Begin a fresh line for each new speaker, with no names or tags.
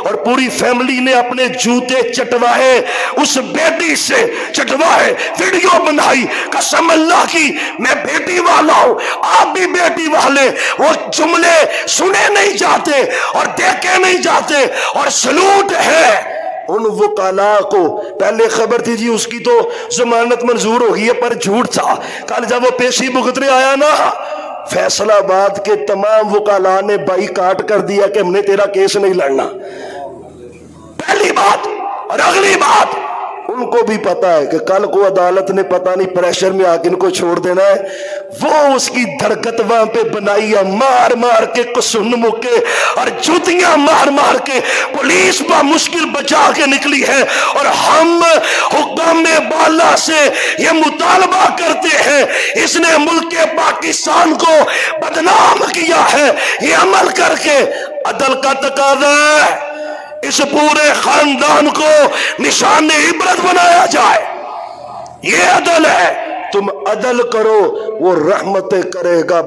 اور پوری فیملی نے اپنے جوتے چٹوائے، اس بیٹی سے چٹوائے، ویڈیو بنائی، قسم اللہ کی میں بیٹی والا ہوں، آپ بھی بیٹی والے۔ وہ جملے سنے نہیں جاتے اور دیکھے نہیں جاتے، اور سلوٹ ہے ان وکلاء کو۔ پہلے خبر تھی جی اس کی تو ضمانت منظور ہو گئی ہے، پر جھوٹ تھا۔ کل جب وہ پیشی بھگتنے آیا نا، فیصلہ آباد کے تمام وکلاء نے بائی کاٹ کر دیا کہ ہم نے تیرا کیس نہیں لڑنا۔ پہلی بات۔ اور اگلی بات، ان کو بھی پتا ہے کہ کل کو عدالت نے پتہ نہیں پریشر میں آ کے ان کو چھوڑ دینا ہے۔ وہ اس کی درگت وہاں پہ بنائی ہے، مار مار کے کسن مکے اور جوتیاں مار مار کے پولیس با مشکل بچا کے نکلی ہے۔ اور ہم حکام بالا سے یہ مطالبہ کرتے ہیں، اس نے ملک پاکستان کو بدنام کیا ہے، یہ عمل کر کے عدل کا تقاضا ہے اس پورے خاندان کو نشان عبرت بنایا جائے۔ یہ عدل ہے، تم عدل کرو وہ رحمتیں کرے گا۔